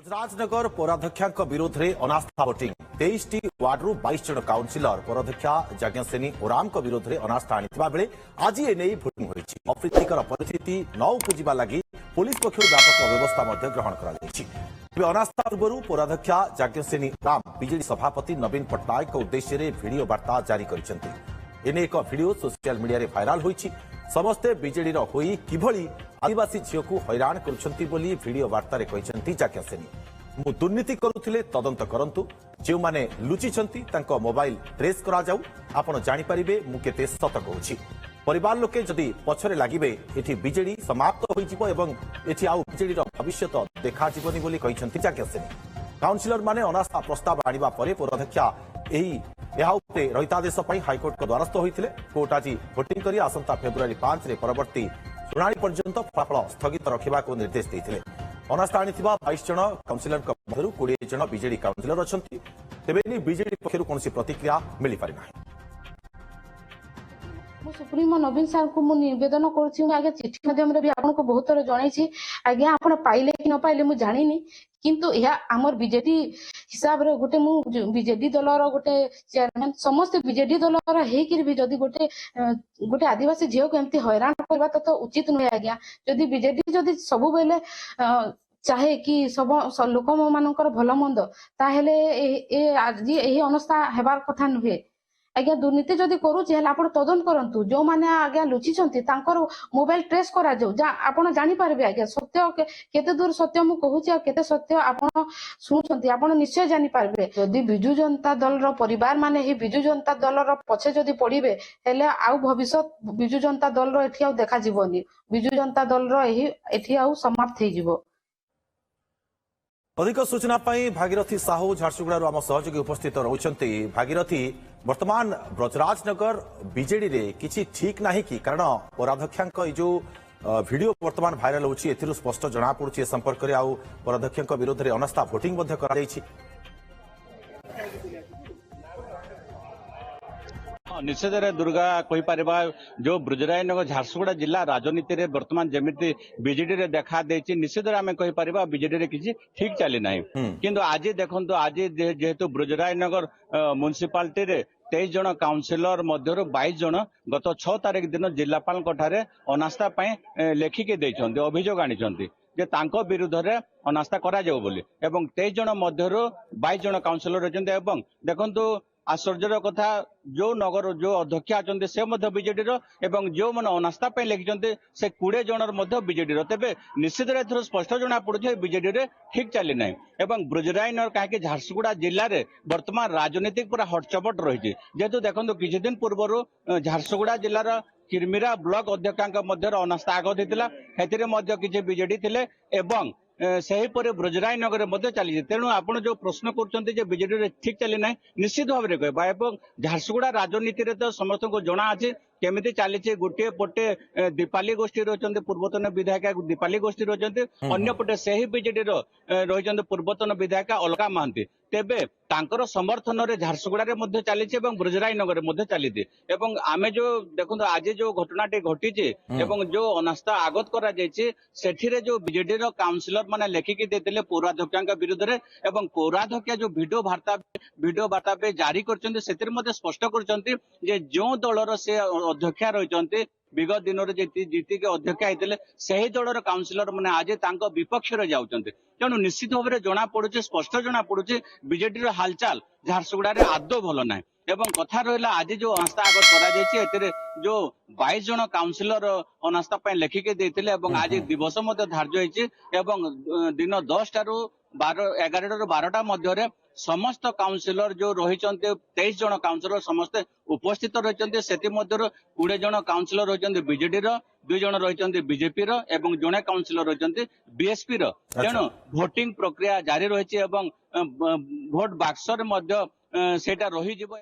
ब्रजराजनगर पौराध्यक्षा विरोध में अनास्था भोटिंग 23 वार्डरू 22 जन काउंसिलर पौराध्यक्षा यज्ञसेनी ओराम विरोध में अनास्था आनी बेले आज एने भोटिंग होती अप्रीतिकर परिस्थिति न उपजा लगी पुलिस पक्षर व्यापक व्यवस्था ग्रहण कर अनास्था पूर्व पौराध्यक्षा यज्ञसेनी ओराम बीजेडी सभापति नवीन पट्टनायक उद्देश्य भिडियो वार्ता जारी करने एक भिडियो सोशल मीडिया रे भाइराल होईछि। समस्ते बीजेडी होई किभली आदिवासी झील को हैरान करुछंती बोली भिडियो वार्ता कहते यज्ञसेनी मु दुर्नीति करुथिले तदंत करंतु जो माने लुचिछंती तांको मोबाइल ट्रेस करा जाऊ आपण जानि परिबे मु केते सत कहूछि। परिवार लोके जदि पछरे लागिबे एठी बीजेडी समाप्त होई जिवो एवं एठी आउ बीजेडी रो भविष्य देखा जिवनी बोली कहते यज्ञसेनी। काउंसिलर माने अनास्था प्रस्ताव आनिबा परे पौराध्यक्षा एही रहितादेश हाइकोर्ट को द्वारस्थ होते कोर्ट आज भोटिंग कर आसंता फेब्रुआरी 5 रे परवर्ती शुणाणी पर्यंत फलाफल स्थगित रखा निर्देश देते। अनास्था आनी 22 जन काउंसिलर मध्य 20 जन बीजेडी काउंसिलर अच्छा तेरे बीजेडी पक्षर कौन प्रतिक्रिया मिल पारि ना। सुप्रीमो नवीन सार को निवेदन कर चिठी माध्यम भी आपको बहुत थर जन आज्ञा आप पाइले कि न पाइले मुझे जानी किंतु यह आमर बीजेडी हिसाब रे गोटे मु बीजेडी दलर गोटे चेयरमैन समस्त बीजेडी दलर हेकिर भी जदि गोटे गोटे आदिवासी झील को एमती हैरान करबा तो उचित नुहे आज्ञा। जदि बीजेडी जदि सब बेले चाहे कि सब लोक मानकर भल मंद ताहेले आज यही अवस्था हेबार कथा नुहे आज्ञा। दुर्नीति जदि करूची हेला आपण तदंत करंतु जो माने आज्ञा लुचिछंती तांकर मोबाइल ट्रेस करा जाऊ आपण जानि पारबे आज्ञा सत्य केते दूर सत्य मु कहूची आ केते सत्य आपण सुनुछंती आपण निश्चय जानि पारबे। जदि बिजु जनता दल रो परिवार माने ही बिजु जनता दल रो पछे जदि पड़िबे हेले आउ भविष्य बिजु जनता दल रो एठी आ देखा जीवनी बिजु जनता दल रो एठी आ समाप्त हे जीवो। अधिक सूचना भागीरथी साहू झारसुगुड़ा आम सहयोगी उपस्थित रहउछंती। भागीरथी वर्तमान ब्रजराजनगर बीजेडी रे किछि ठीक नाही कि कारण पौराध्यक्षा जो वीडियो वर्तमान भाइराल होछि एथिरु स्पष्ट जना पड़ुछि संपर्क रे आउ पौराध्यक्षा विरोध में अनास्था भोटिंग मध्य करा जायछि। निश्चित दुर्गा कहीपर जो ब्रजराजनगर झारसुगुड़ा जिला राजनीति रे वर्तमान जमीती बीजेडी रे देखा देछि निश्चित आम कहीपर बीजेडी रे किसी ठीक चली ना किंतु आज देखो आज जेहेतु ब्रजराजनगर म्युनिसिपालिटी रे 23 जन काउंसिलर मध्य 22 जन गत 6 तारिख दिन जिलापाल अनास्था लेखिके अभियोग आनी जे तांको विरुद्ध रे अनास्था करा जाऊ बोली एवं 23 जन मध्य 22 जन काउंसिलर रहिसंते एवं देखंतु आश्चर्यर कथा जो नगर जो अध्यक्ष अच्छा से बीजेडी एवं जो मैंने अनास्था लिखिं से 20 जन बीजेडी तेरे निश्चित स्पष्ट जना पड़े बीजेडी ठीक चली ना एवं ब्रजराजनगर कहीं झारसुगुड़ा जिले में वर्तमान राजनीतिक पूरा हटचपट रही जेहेतु देखो किसी दिन पूर्व झारसुगुड़ा जिलार किरमिरा ब्लॉक अध्यक्ष अनास्था आगत होता किसी बीजेडी थे एवं सेहीपरि ब्रजराजनगर चली तेणु आप जो प्रश्न कर बीजेडी ठीक चली ना निश्चित भाव में कह झारसुगुड़ा राजनीति रे तो समस्त को जना अच्छे केमिति चली गोटे पटे दीपाली गोष्ठी रही पूर्वतन विधायिका दीपाली गोष्ठी रही अन्य पटे से बीजेडी रही पूर्वतन विधायिका अलका महांती तेबे तांकर समर्थन रे झारसुगुड़ा रे चली ब्रजराजनगर में चली आमे जो देखो आज जो घटनाटी घटी एवं जो अनास्था आगत करा सेठिरे जो बीजेडी काउंसिलर माने लेखिकी देते पौराध्यक्षा विरुद्ध रे एवं पौराध्यक्षा जो वीडियो वार्ता पे जारी कर स्पष्ट कर जो दलर से अध्यक्षा रही विगत दिन में जीतिक अध्यक्ष होते से ही दलर काउंसिलर मैंने आज विपक्ष जाऊँच तेणु निश्चित भाव में जना पड़ुचे स्पष्ट जना पड़ुचे बीजेडी हालचाल झारसुगुड़ा रे आदौ भल ना एवं कथा रहा आज जो अनास्था आगत कर जो 22 जन काउंसिलर अनास्था लेखिके देते आज दिवस धार्य होती दिन 10 टा 11 ରୁ 12ଟା मध्य समस्त काउंसिलर जो रही 23 जन काउंसिलर समस्ते उपस्थित रही से 20 जन काउंसिलर रही बीजेडी 2 जन रही बीजेपी एवं जड़े काउंसिलर रही बीएसपी तेणु भोटिंग प्रक्रिया जारी रही भोट बाक्स रही।